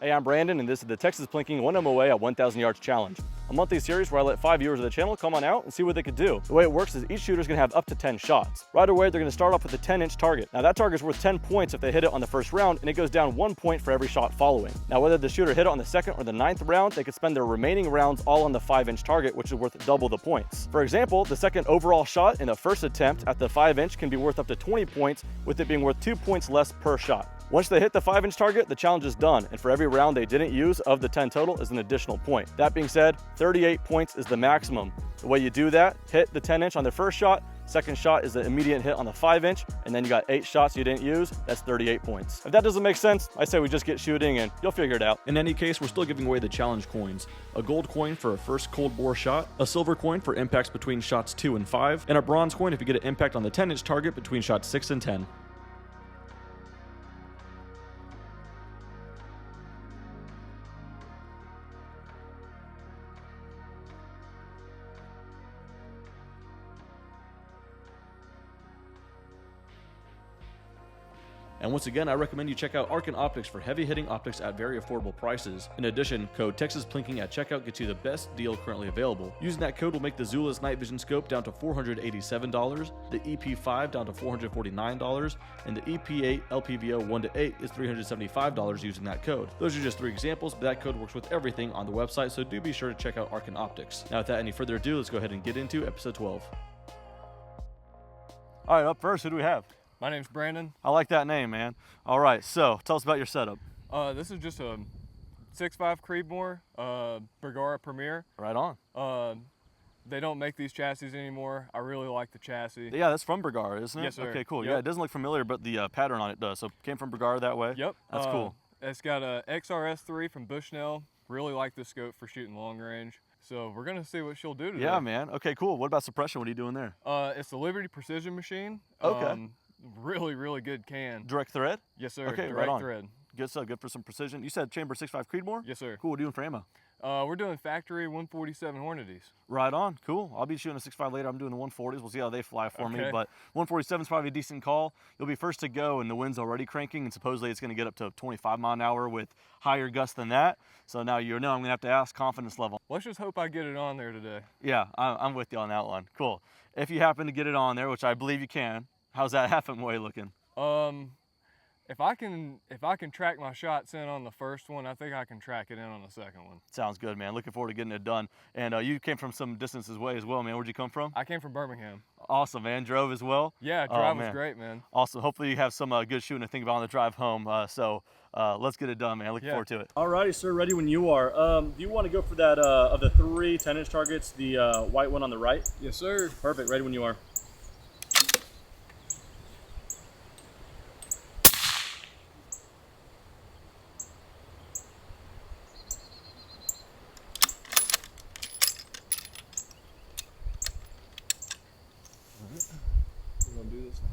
Hey, I'm Brandon, and this is the Texas Plinking 1 MOA at 1,000 yards challenge, a monthly series where I let 5 viewers of the channel come on out and see what they could do. The way it works is each shooter is going to have up to 10 shots. Right away, they're going to start off with a 10-inch target. Now that target is worth 10 points if they hit it on the first round, and it goes down 1 point for every shot following. Now whether the shooter hit it on the second or the 9th round, they could spend their remaining rounds all on the 5-inch target, which is worth double the points. For example, the second overall shot in the first attempt at the 5-inch can be worth up to 20 points, with it being worth 2 points less per shot. Once they hit the 5-inch target, the challenge is done, and for every round they didn't use of the 10 total is an additional point. That being said, 38 points is the maximum. The way you do that, hit the 10-inch on the first shot, second shot is the immediate hit on the 5-inch, and then you got 8 shots you didn't use, that's 38 points. If that doesn't make sense, I say we just get shooting and you'll figure it out. In any case, we're still giving away the challenge coins. A gold coin for a first cold bore shot, a silver coin for impacts between shots 2 and 5, and a bronze coin if you get an impact on the 10-inch target between shots 6 and 10. And once again, I recommend you check out Arkin Optics for heavy-hitting optics at very affordable prices. In addition, code TexasPlinking at checkout gets you the best deal currently available. Using that code will make the Zulus night vision scope down to $487, the EP5 down to $449, and the EP8 LPVO 1-8 is $375 using that code. Those are just 3 examples, but that code works with everything on the website, so do be sure to check out Arkin Optics. Now without any further ado, let's go ahead and get into episode 12. All right, up first, who do we have? My name's Brandon. I like that name, man. All right, so tell us about your setup. This is just a 6.5 Creedmoor Bergara Premier. Right on. They don't make these chassis anymore. I really like the chassis. Yeah, that's from Bergara, isn't it? Yes, sir. Okay, cool. Yep. Yeah, it doesn't look familiar, but the pattern on it does. So it came from Bergara that way? Yep. That's cool. It's got a XRS3 from Bushnell. Really like this scope for shooting long range. So we're gonna see what she'll do today. Yeah, man. Okay, cool. What about suppression? What are you doing there? It's the Liberty Precision machine. Okay. Really, really good can. Direct thread? Yes, sir. Okay, Direct right on. thread. Good stuff. Good for some precision. You said chamber 6.5 Creedmoor? Yes, sir. Cool. What are you doing for ammo? We're doing factory 147 Hornadies. Right on. Cool. I'll be shooting a 6.5 later. I'm doing the 140s. We'll see how they fly for me. Okay. But 147 is probably a decent call. You'll be first to go, and the wind's already cranking, and supposedly it's going to get up to 25 mile an hour with higher gusts than that. So now you know I'm going to have to ask confidence level. Let's just hope I get it on there today. Yeah, I'm with you on that one. Cool. If you happen to get it on there, which I believe you can, how's that half MOA looking? If I can track my shots in on the first one, I think I can track it in on the second one. Sounds good, man. Looking forward to getting it done. And you came from some distances away as well, man. Where'd you come from? I came from Birmingham. Awesome, man. Drove as well? Yeah, drive was great, man. Awesome. Hopefully you have some good shooting to think about on the drive home. So let's get it done, man. Looking forward to it. Alrighty, sir. Ready when you are. Do you want to go for that of the 3 10-inch targets, the white one on the right? Yes, sir. Perfect. Ready when you are. We're gonna do this now.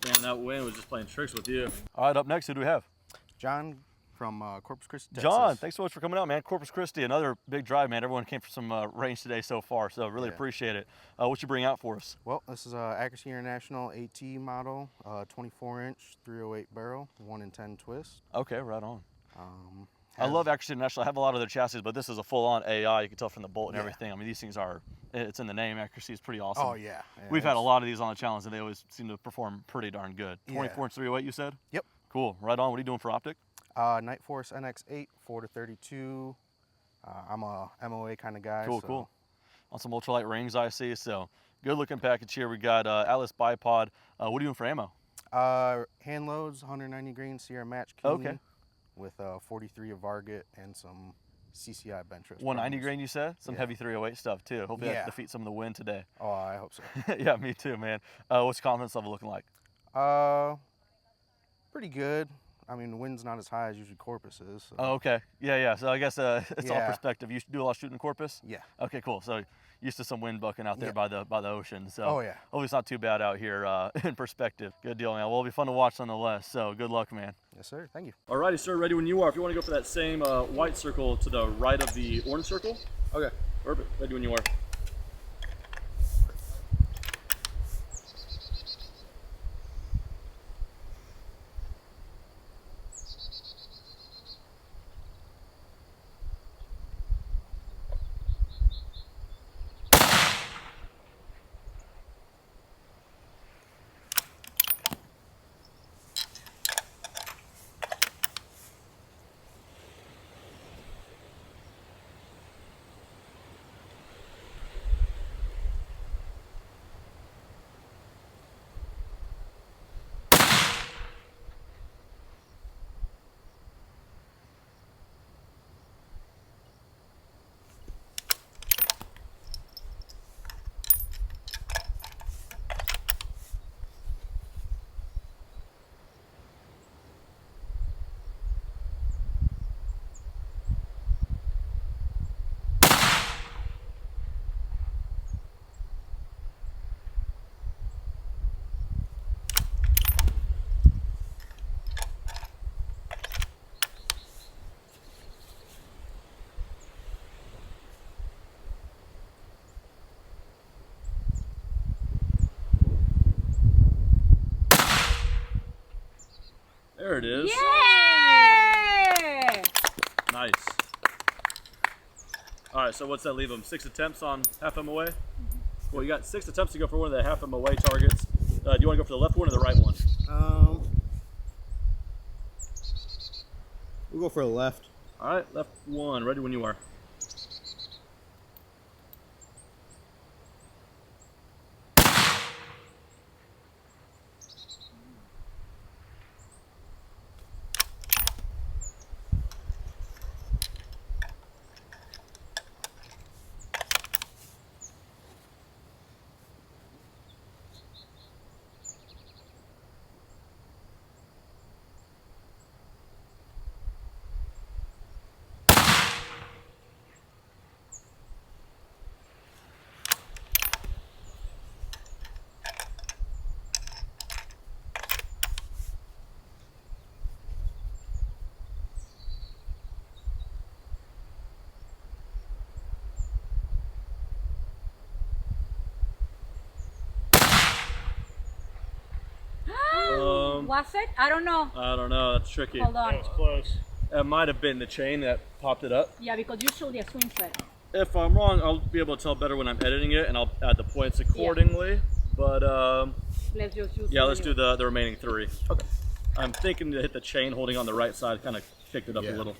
man. That wind was just playing tricks with you. All right, up next, who do we have? John from Corpus Christi, Texas. John, thanks so much for coming out, man. Corpus Christi, another big drive, man. Everyone came for some range today so far, so really appreciate it. What you bring out for us? Well, this is Accuracy International AT model, 24-inch 308 barrel, 1 in 10 twist. Okay, right on. I love Accuracy International. I have a lot of their chassis, but this is a full-on AI. You can tell from the bolt and everything. I mean, these things are, it's in the name. Accuracy is pretty awesome. Oh, yeah. We've had a lot of these on the challenge, and they always seem to perform pretty darn good. Yeah. 24-inch 308, you said? Yep. Cool. Right on. What are you doing for optic? Night Force NX8, 4-32. I'm a MOA kind of guy. Cool, so. cool. On some ultralight rings, I see. So, good looking package here. We got Atlas bipod. What are you doing for ammo? Hand loads, 190 grain Sierra Match Keeney. Okay. With 43 of Varget and some CCI bench. 190 grain, you said? Some heavy 308 stuff too. Hopefully that defeats some of the wind today. Oh, I hope so. Yeah, me too, man. What's your confidence level looking like? Pretty good. I mean, the wind's not as high as usually Corpus is. So. Oh, okay. Yeah. So I guess it's all perspective. You do a lot of shooting in Corpus? Yeah. Okay, cool. So used to some wind bucking out there by the ocean. So oh, yeah. hopefully it's not too bad out here in perspective. Good deal, man. Well, it'll be fun to watch nonetheless. So good luck, man. Yes, sir. Thank you. Alrighty, sir. Ready when you are. If you want to go for that same white circle to the right of the orange circle. Okay. Perfect. Ready when you are. There it is. Yay! Nice. All right, so what's that leave them? 6 attempts on half MOA? Well, you got 6 attempts to go for one of the half MOA targets. Do you want to go for the left one or the right one? We'll go for the left. All right, left one. Ready when you are. Was it? I don't know. I don't know. That's tricky. Hold on. That was close. It might have been the chain that popped it up. Yeah, because usually a swing set. If I'm wrong, I'll be able to tell better when I'm editing it, and I'll add the points accordingly. But Let's just use yeah, let's do the remaining 3. Okay. I'm thinking to hit the chain holding on the right side, kind of kicked it up a little.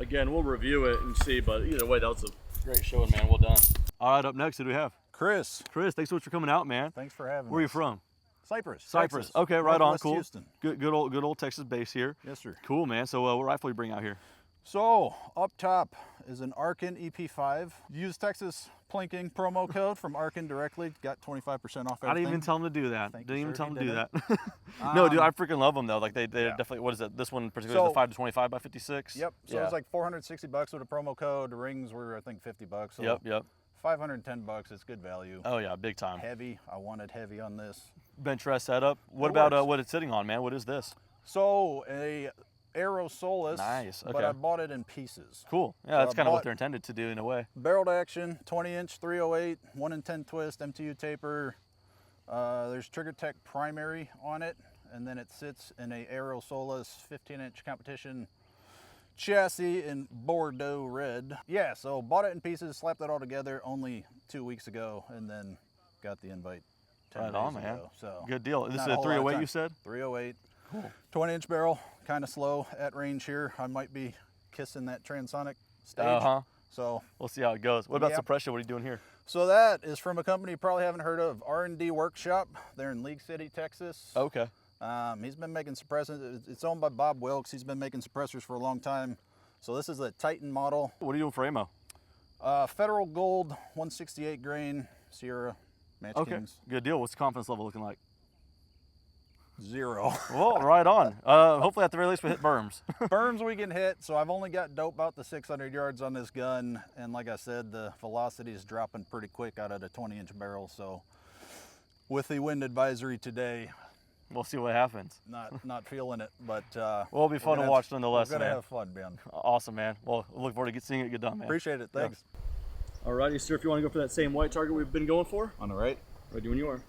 again, we'll review it and see, but either way, that was a great showing, man. Well done. All right, up next, who do we have? Chris, Chris, thanks so much for coming out, man. thanks for having us. Where are you from? Cyprus. Cyprus. Texas. Okay, right on, Northwest cool. Houston. Good old Texas base here. Yes, sir. Cool, man. So what rifle you bring out here? So up top is an Arkin EP5. Use Texas Plinking promo code from Arkin directly. Got 25% off everything. I didn't even tell him to do that. Thank Didn't you, even sir. tell him He to do did that. No, dude, I freaking love them though. Like they Yeah. definitely. What is it? This one particularly is the So- 5 to 25 by 56. Yep. So yeah. it was like $460 with a promo code. The rings were I think $50. So Yep. $510. It's good value. Oh yeah, big time. Heavy. I wanted heavy on this. Bench rest setup. What It about works. what it's sitting on, man? What is this? So a Aero Solus. Nice, But okay. I bought it in pieces. Cool. Yeah, So that's I kind of what bought- they're intended to do in a way. Barreled action, 20-inch 308, 1 in 10 twist, MTU taper. There's Trigger Tech primary on it, and then it sits in a Aero Solus 15-inch competition chassis in Bordeaux red. Yeah, so bought it in pieces, slapped it all together only 2 weeks ago, and then got the invite 10 Right days on, man. ago. So Good deal. This is not a whole lot of 308 time. you said? 308. Cool. 20-inch barrel, kind of slow at range here. I might be kissing that transonic stage. Uh-huh. So We'll see how it goes. What about Yep. suppression? What are you doing here? So that is from a company you probably haven't heard of, R&D Workshop. They're in League City, Texas. Okay. He's been making suppressors. It's owned by Bob Wilkes. He's been making suppressors for a long time. So this is the Titan model. What are you doing for ammo? Federal Gold, 168 grain, Sierra, Match Okay. Kings. Good deal. What's the confidence level looking like? 0. Well, right on. Hopefully at the very least we hit berms. Berms we can hit, so I've only got dope out to 600 yards on this gun. And like I said, the velocity is dropping pretty quick out of the 20-inch barrel. So with the wind advisory today, We'll see what happens. not feeling it, but Well, it'll be fun to gonna watch nonetheless, We're gonna man. have fun, Ben. Awesome, man. Well, look forward to seeing it get done, man. Appreciate it. Thanks. Alrighty, sir. If you want to go for that same white target we've been going for, On the right. ready when you are.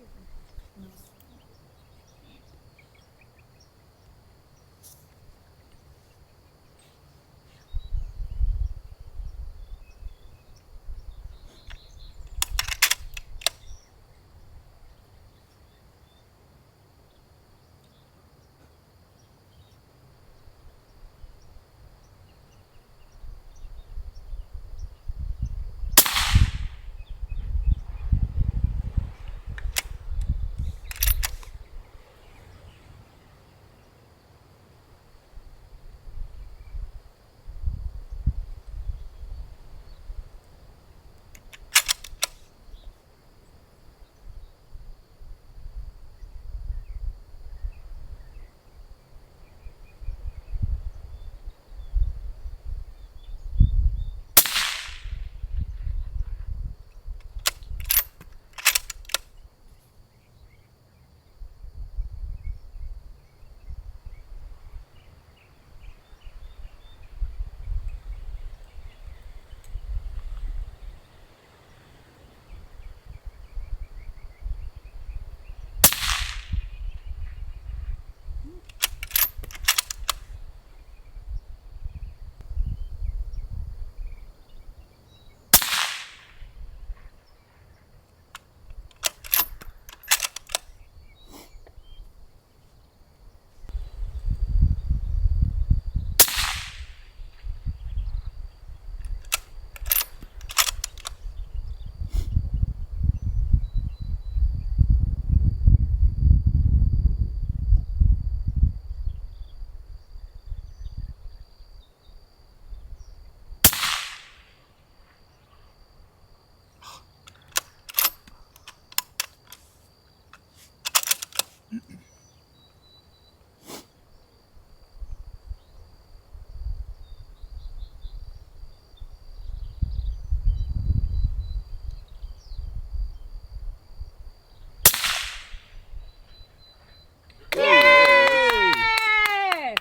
Yay!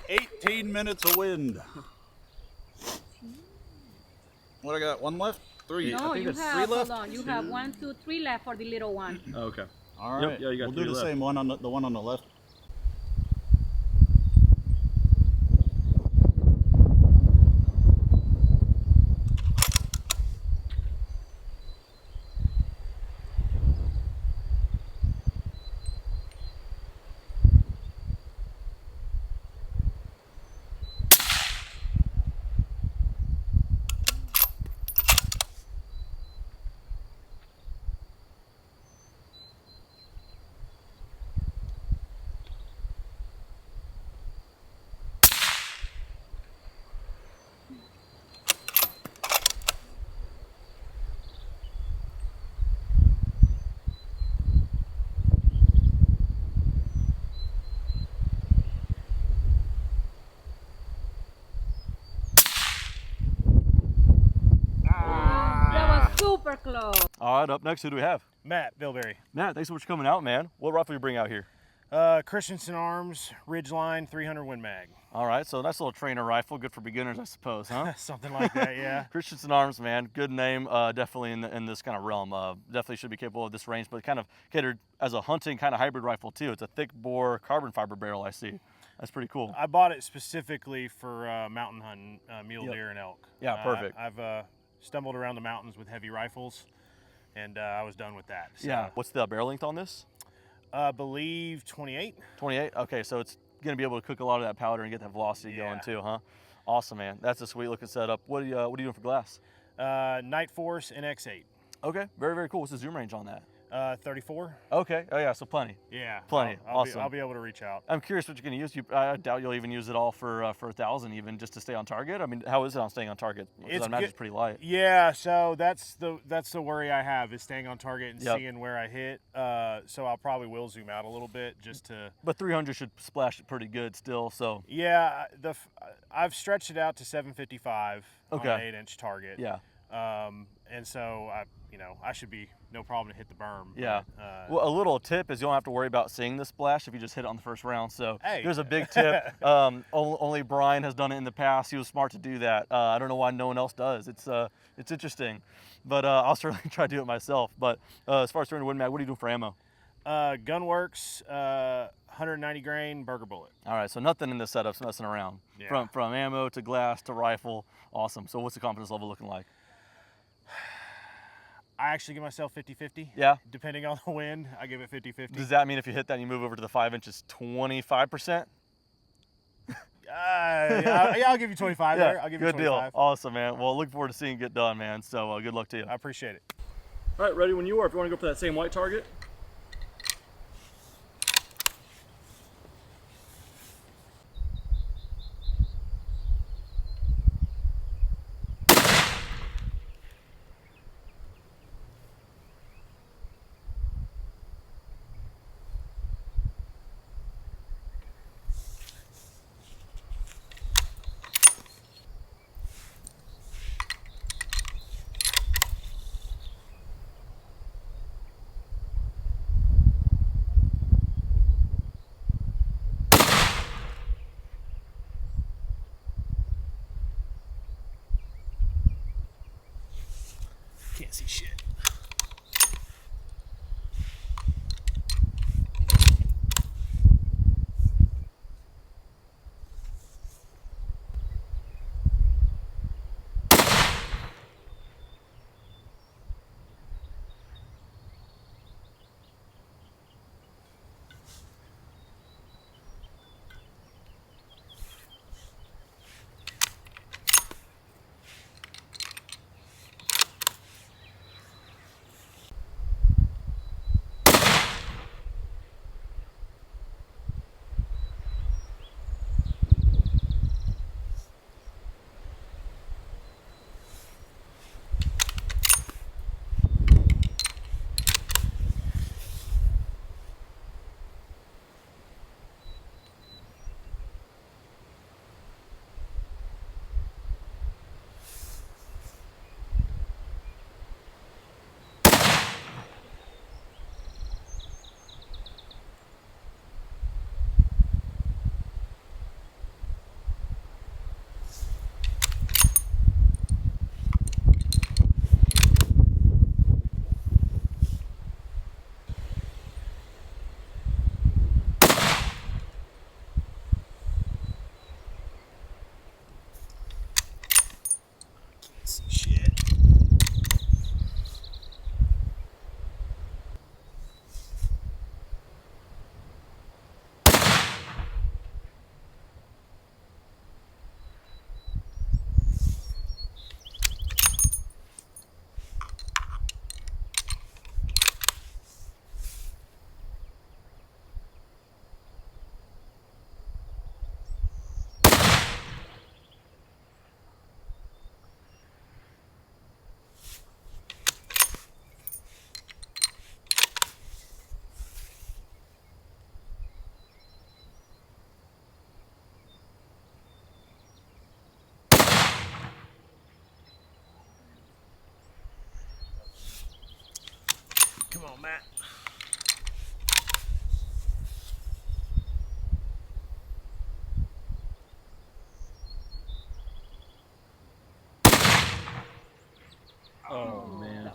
18 minutes of wind. What I got? One left? 3. No, you three have, left. hold on, you have 1, 2, 3 left for the little one. Oh, okay. All Yep, right. yeah, you got we'll 3 do the left. same one on the one on the left. right, up next, who do we have? Matt Bilberry. Matt, thanks so much for coming out, man. What rifle you bring out here? Christensen Arms, Ridgeline, 300 Win Mag. All right, so nice little trainer rifle, good for beginners, I suppose, huh? Something like that, yeah. Christensen Arms, man, good name, definitely in this kind of realm. Definitely should be capable of this range, but kind of catered as a hunting kind of hybrid rifle too. It's a thick bore carbon fiber barrel, I see. That's pretty cool. I bought it specifically for mountain hunting, mule deer and elk. Yeah, perfect. I've stumbled around the mountains with heavy rifles, and I was done with that. So, yeah. What's the barrel length on this? I believe 28. 28? Okay, so it's going to be able to cook a lot of that powder and get that velocity going too, huh? Awesome, man. That's a sweet looking setup. What are you doing for glass? Night Force NX8. Okay, very, very cool. What's the zoom range on that? 34. Okay, oh yeah, so plenty. Yeah. Plenty, awesome. I'll be able to reach out. I'm curious what you're going to use. I doubt you'll even use it all for 1,000 even just to stay on target. I mean, how is it on staying on target? Because I imagine it's pretty light. Yeah, so that's the worry I have is staying on target and Yep. seeing where I hit. So I'll probably will zoom out a little bit just to. But 300 should splash it pretty good still, so. Yeah, I've stretched it out to 755 Okay. on an 8-inch target. Yeah. And so I should be no problem to hit the berm. Yeah. But, Well, a little tip is you don't have to worry about seeing the splash if you just hit it on the first round. So Hey. here's a big tip. Only Brian has done it in the past. He was smart to do that. I don't know why no one else does. It's interesting, but I'll certainly try to do it myself. But as far as turning Win Mag, what are you doing for ammo? Gunworks, 190 grain burger bullet. All right, so nothing in this setup's messing around. Yeah. From ammo to glass to rifle. Awesome. So what's the confidence level looking like? I actually give myself 50-50. Yeah. Depending on the wind, I give it 50-50. Does that mean if you hit that and you move over to the 5 inches, 25%? Yeah, I'll give you 25 there. I'll give you good 25. deal. Awesome, man. Well, looking forward to seeing it get done, man. So good luck to you. I appreciate it. All right, ready when you are. If you want to go for that same white target. Can't see shit. on, Matt. Oh, man.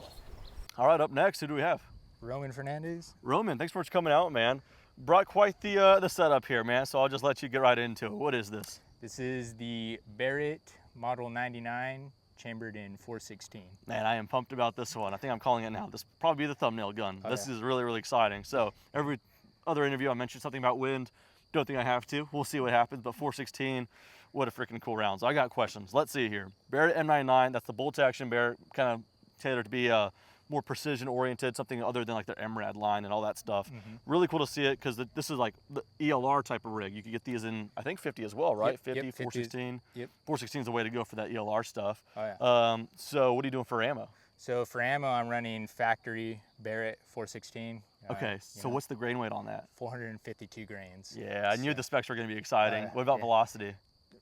All right, up next, who do we have? Roman Fernandez. Roman, thanks so much for coming out, man. Brought quite the setup here, man, so I'll just let you get right into it. What is this? This is the Barrett Model 99 chambered in 416. Man, I am pumped about this one. I think I'm calling it now. This will probably be the thumbnail gun. Oh, This yeah. is really, really exciting. So every other interview I mentioned something about wind. Don't think I have to. We'll see what happens, but 416, what a freaking cool round. So I got questions. Let's see here. Barrett M99, that's the bolt action Barrett, kind of tailored to be more precision oriented, something other than like their MRAD line and all that stuff. Really cool to see it because this is like the ELR type of rig. You can get these in, I think 50 as well, right? Yep, 50, yep, 416. Yep. 416 is the way to go for that ELR stuff. Oh, yeah. So what are you doing for ammo? So for ammo, I'm running factory Barrett 416. Okay, so what's the grain weight on that? 452 grains. Yeah, I knew the specs were going to be exciting. yeah, What about yeah. velocity?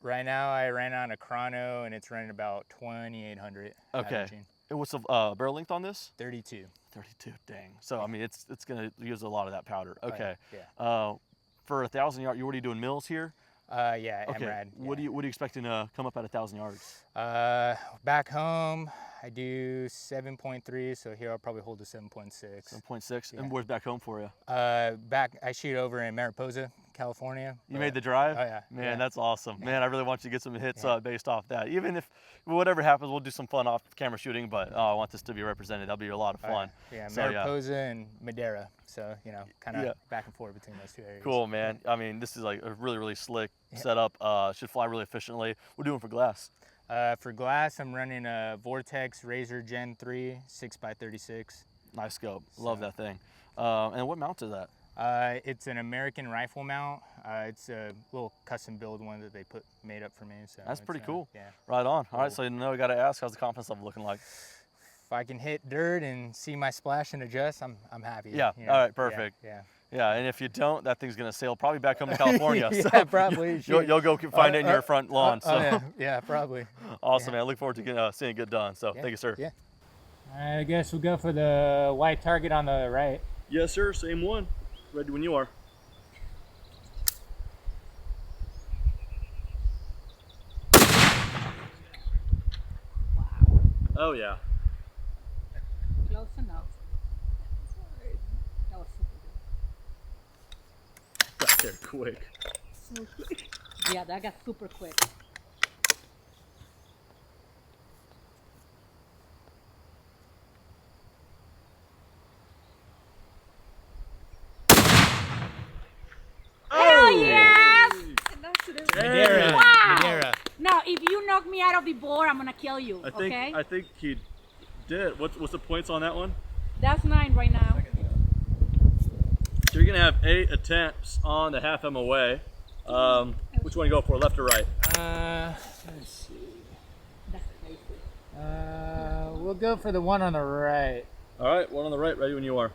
Right now, I ran on a chrono, and it's running about 2,800. Okay. averaging. And what's the barrel length on this? 32. 32. Dang. So I mean, it's going to use a lot of that powder. Oh, yeah, Okay. yeah. For 1,000 yards, you already doing mills here? Yeah, Okay. MRAD. What are you expecting to come up at 1,000 yards? Back home, I do 7.3, so here I'll probably hold a 7.6. 7.6. Yeah. And where's back home for you? I shoot over in Mariposa, California. You made the drive? Oh, yeah. Man, yeah. that's awesome. Man, I really want you to get some hits Yeah. based off that. Even if whatever happens, we'll do some fun off-camera shooting, but I want this to be represented. That'll be a lot of Oh, fun. Yeah, So, yeah. Mariposa and Madera. So, kind of Yeah. back and forth between those two areas. Cool, man. I mean, this is like a really, really slick setup. Should fly really efficiently. We're doing for glass. For glass, I'm running a Vortex Razor Gen 3 6x36. Nice scope. Love So- that thing. And what mount is that? It's an American rifle mount. It's a little custom build one that they made up for me. So That's it's, pretty cool. Yeah. Right on. All right, Cool. so you know, I got to ask, how's the confidence level looking like? If I can hit dirt and see my splash and adjust, I'm happy. Yeah, you all right, Yeah, perfect. Yeah. Yeah, and if you don't, that thing's gonna sail probably back home to California. Yeah, so probably. You'll go find it in your front lawn. So Yeah, probably. awesome, man. I look forward to seeing it get done. So Yeah, thank you, sir. Yeah. I guess we'll go for the white target on the right. Yes, sir. Same one. Ready when you are. Oh yeah. Close enough. That was super Got there quick. good. Yeah, that got super quick. Oh yes! Madera. Wow! Madera. Now, if you knock me out of the board, I'm gonna kill you. Okay? I think he did. What's the points on that one? That's 9 right now. So you're gonna have 8 attempts on the half MOA. Which one you go for, left or right? Let's see. That's crazy. We'll go for the one on the right. All right, one on the right. Ready when you are.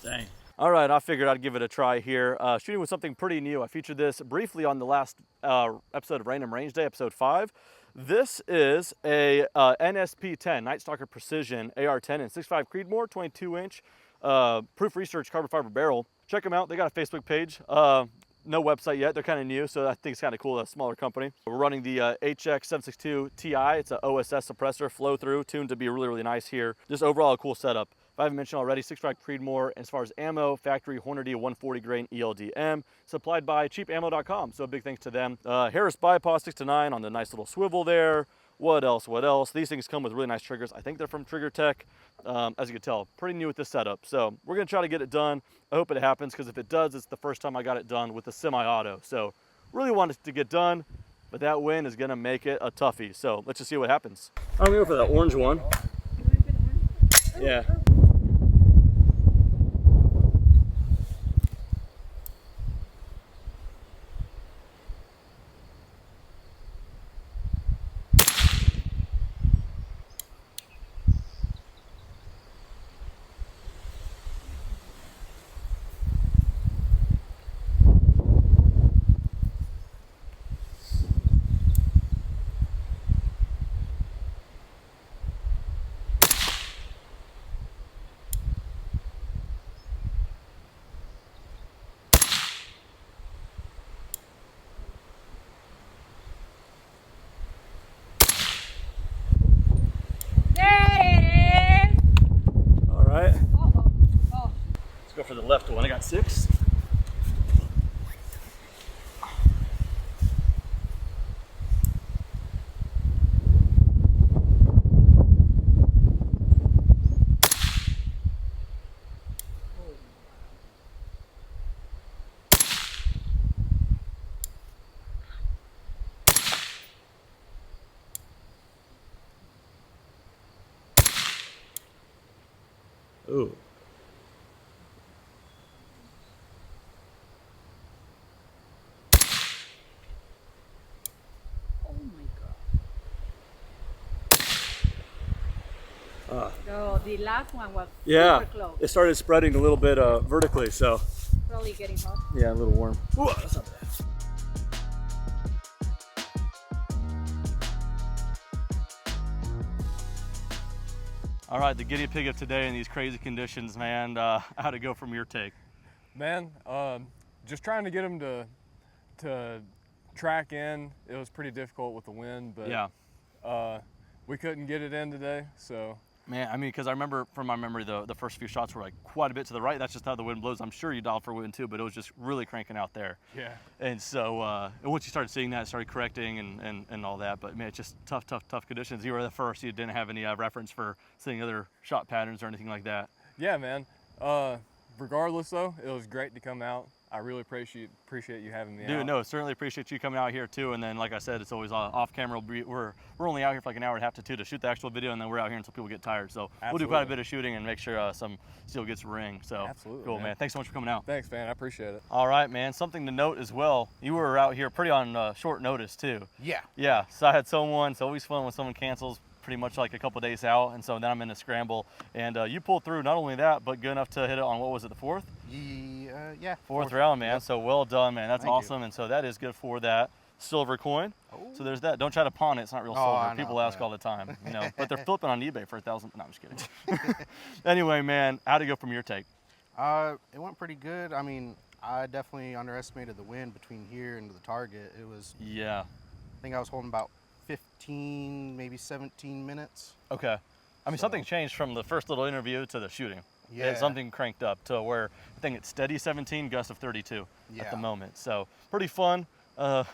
Dang. All right, I figured I'd give it a try here. Shooting with something pretty new. I featured this briefly on the last episode of Random Range Day, episode 5. This is a NSP-10, Night Stalker Precision AR-10 and 6.5 Creedmoor, 22-inch proof research carbon fiber barrel. Check them out. They got a Facebook page. No website yet. They're kind of new, so I think it's kind of cool. A smaller company. We're running the HX762 Ti. It's an OSS suppressor flow through, tuned to be really, really nice here. Just overall a cool setup. If I haven't mentioned already, 6.5 Creedmoor. As far as ammo, factory Hornady 140 grain ELDM, supplied by cheapammo.com. So a big thanks to them. Harris Bipod 6-9 on the nice little swivel there. What else? What else? These things come with really nice triggers. I think they're from Trigger Tech. As you can tell, pretty new with this setup. So we're gonna try to get it done. I hope it happens, because if it does, it's the first time I got it done with the semi-auto. So really want it to get done, but that win is gonna make it a toughie. So let's just see what happens. I'm gonna go for the orange one. Yeah. For the left one, I got 6. Ooh. So the last one was Yeah, super close. it started spreading a little bit vertically, so. Probably getting hot. Yeah, a little warm. Ooh, that's not bad. All right, the guinea pig of today in these crazy conditions, man. How'd it go from your take? Man, just trying to get them to track in. It was pretty difficult with the wind, but yeah, we couldn't get it in today, so. Man, I mean, because I remember from my memory, the first few shots were like quite a bit to the right. That's just how the wind blows. I'm sure you dialed for wind too, but it was just really cranking out there. Yeah. And so and once you started seeing that, it started correcting and all that. But man, it's just tough conditions. You were the first. You didn't have any reference for seeing other shot patterns or anything like that. Yeah, man. Regardless though, it was great to come out. I really appreciate you having me out. Dude, no, certainly appreciate you coming out here too. And then, like I said, it's always off camera. We're only out here for like an hour and a half to 2 to shoot the actual video, and then we're out here until people get tired. So We'll do quite a bit of shooting and make sure some steel gets ring. So absolutely, cool, man. Thanks so much for coming out. Thanks, man. I appreciate it. All right, man. Something to note as well. You were out here pretty on short notice too. Yeah. Yeah. So I had someone. It's always fun when someone cancels pretty much like a couple days out, and so then I'm in a scramble, and you pulled through. Not only that, but good enough to hit it on, what was it, the 4th? Yeah. Fourth round, man. Yep. So well done, man. That's Thank awesome. you. And so that is good for that silver coin. Oh. So there's that. Don't try to pawn it. It's not real silver. I know, People ask yeah. all the time, you know, but they're flipping on eBay for 1,000. No, I'm just kidding. Anyway, man, how'd it go from your take? It went pretty good. I mean, I definitely underestimated the wind between here and the target. It was, Yeah. I think I was holding about 15, maybe 17 minutes. Okay. I mean, something changed from the first little interview to the shooting. Yeah. Something cranked up to where I think it's steady 17, gust of 32 at the Yeah. moment. So pretty fun.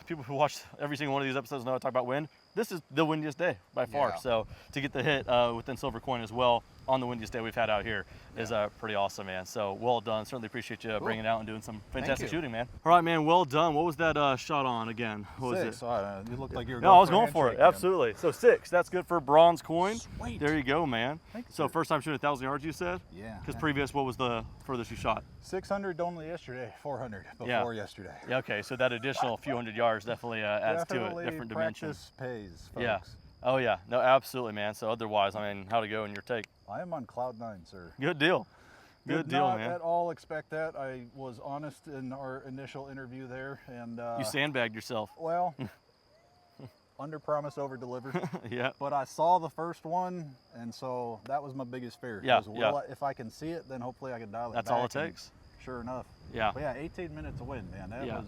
People who watch every single one of these episodes know I talk about wind. This is the windiest day by far. Yeah. So to get the hit within silver coin as well on the windiest day we've had out here is pretty awesome, man. So well done. Certainly appreciate you bringing it out and doing some fantastic shooting, man. All right, man. Well done. What was that shot on again? What was 6. it? You looked like you were No, going I was for a going for it. handshake, man. Absolutely. So 6. That's good for bronze coin. Sweet. There you go, man. Thank you, So sir. first time shooting 1,000 yards, you said? Yeah. Because previous, what was the furthest you shot? 600 only yesterday, 400 before Yeah. yesterday. Yeah, okay, so that additional few hundred yards definitely adds Definitely to it, different dimension. practice pays, folks. Yeah. Oh yeah, no, absolutely, man. So otherwise, I mean, how'd it go in your take? I am on cloud 9, sir. Good deal. Good Did deal, not man. at all expect that. I was honest in our initial interview there, and You sandbagged yourself. well, under promise, over deliver. Yeah. But I saw the first one, and so that was my biggest fear. Yeah, Was, if I can see it, then hopefully I can dial it That's back. all it takes. Sure enough. Yeah. But yeah, 18 minutes to win, man. That Yeah. was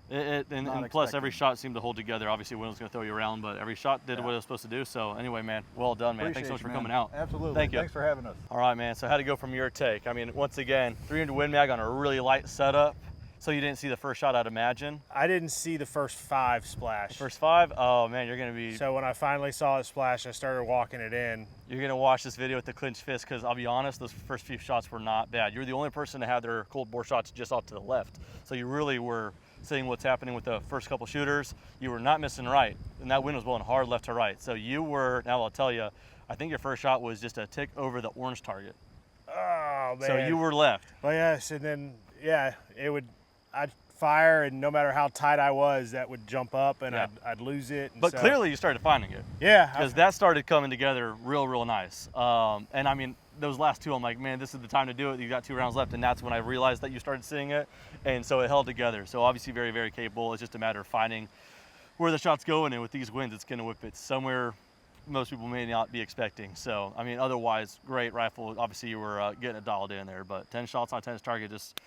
And not plus, every expected. shot seemed to hold together. Obviously, wind was going to throw you around, but every shot did what it was supposed to do. So anyway, man, well done, man. Thanks so much for coming out. Absolutely. Thank you. Thanks for having us. All right, man. So how to go from your take? I mean, once again, 300 Win Mag on a really light setup. So you didn't see the first shot, I'd imagine. I didn't see the first 5 splash. First 5? Oh man, you're gonna be. So when I finally saw it splash, I started walking it in. You're gonna watch this video with the clenched fist, because I'll be honest, those first few shots were not bad. You're the only person to have their cold bore shots just off to the left. So you really were seeing what's happening with the first couple shooters. You were not missing right, and that wind was blowing hard left to right. So you were. Now I'll tell you, I think your first shot was just a tick over the orange target. Oh man. So you were left. Well, yes, and then yeah, I'd fire, and no matter how tight I was, that would jump up, and Yeah. I'd lose it. And But so, clearly you started finding it. yeah, Because that started coming together real nice. And I mean, those last two, I'm like, man, this is the time to do it. You got 2 rounds left, and that's when I realized that you started seeing it. And so it held together. So obviously very capable. It's just a matter of finding where the shot's going, and with these winds, it's gonna whip it somewhere most people may not be expecting. So, I mean, otherwise, great rifle. Obviously you were getting it dialed in there, but 10 shots on 10's target, just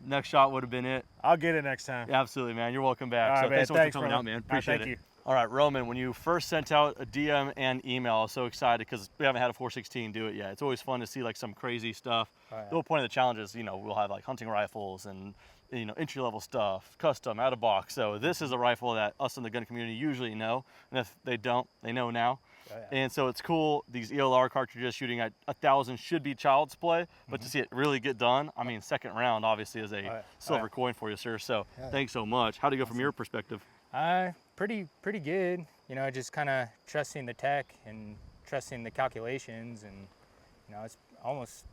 next shot would have been it. I'll get it next time. Yeah, absolutely, man. You're welcome back. All right, So man. thanks so much for Thanks, coming brother. out, man. All right, Appreciate thank it. you. All right, Roman, when you first sent out a DM and email, I was so excited because we haven't had a 416 do it yet. It's always fun to see like some crazy stuff. Oh, yeah. The whole point of the challenge is, you know, we'll have like hunting rifles and, you know, entry-level stuff, custom, out of box. So this is a rifle that us in the gun community usually know, and if they don't, they know now. Oh, yeah. And so it's cool. These ELR cartridges shooting at 1,000 should be child's play, but to see it really get done, I mean, second round obviously is a silver coin for you, sir. So thanks so much. How'd it go from your perspective? Pretty good. You know, just kind of trusting the tech and trusting the calculations, and you know, it's almost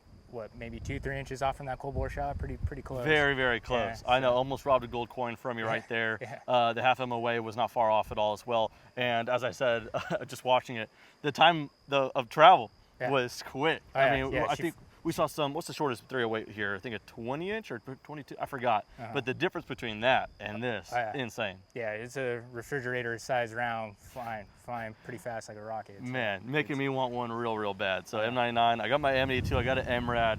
maybe 2-3 inches off from that cold bore shot. Pretty close. Very close. Yeah, I know, almost robbed a gold coin from you right there. Yeah. The half MOA was not far off at all as well. And as I said, just watching it, the time of travel was quick. Oh, I yeah, mean, yeah, I think we saw some, what's the shortest 308 here? I think a 20 inch or 22, I forgot. But the difference between that and this, insane. Yeah, it's a refrigerator size round, flying pretty fast like a rocket. So Man, making me want one real bad. So M99, I got my M82, I got an MRAD.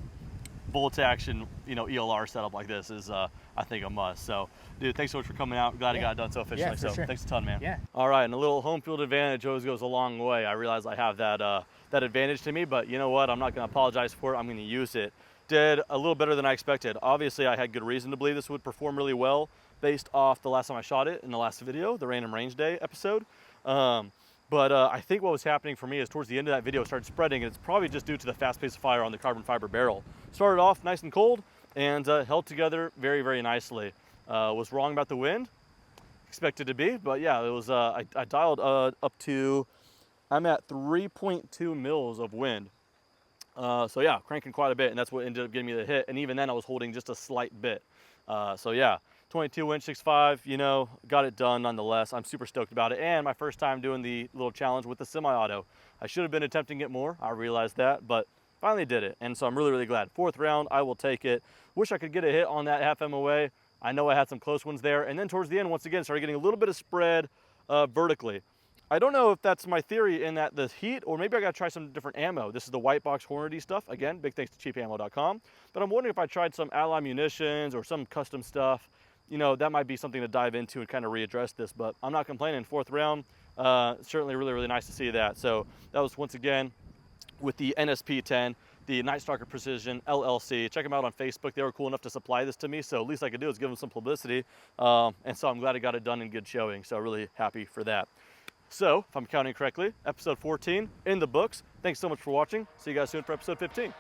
Bolt action, you know, ELR setup like this is, I think, a must. So, dude, thanks so much for coming out. Glad it got done so efficiently. Yeah, for so, sure. thanks a ton, man. Yeah. All right, and a little home field advantage always goes a long way. I realize I have that that advantage to me, but you know what? I'm not going to apologize for it. I'm going to use it. Did a little better than I expected. Obviously, I had good reason to believe this would perform really well based off the last time I shot it in the last video, the Random Range Day episode. But I think what was happening for me is towards the end of that video, it started spreading, and it's probably just due to the fast pace of fire on the carbon fiber barrel. Started off nice and cold and held together very nicely. Was wrong about the wind, expected to be, but yeah, it was. I dialed up to, I'm at 3.2 mils of wind. So yeah, cranking quite a bit, and that's what ended up getting me the hit. And even then, I was holding just a slight bit. So yeah. 22 inch 6.5, you know, got it done nonetheless. I'm super stoked about it, and my first time doing the little challenge with the semi-auto. I should have been attempting it more, I realized that, but finally did it, and so I'm really glad. 4th round, I will take it. Wish I could get a hit on that half MOA. I know I had some close ones there, and then towards the end, once again, started getting a little bit of spread vertically. I don't know if that's my theory in that the heat, or maybe I gotta try some different ammo. This is the white box Hornady stuff. Again, big thanks to cheapammo.com. But I'm wondering if I tried some Ally munitions or some custom stuff. You know, that might be something to dive into and kind of readdress this, but I'm not complaining. 4th round, certainly really nice to see that. So that was once again with the NSP-10, the Night Stalker Precision LLC. Check them out on Facebook. They were cool enough to supply this to me, so least I could do is give them some publicity. And so I'm glad I got it done in good showing, so really happy for that. So, if I'm counting correctly, episode 14 in the books. Thanks so much for watching. See you guys soon for episode 15.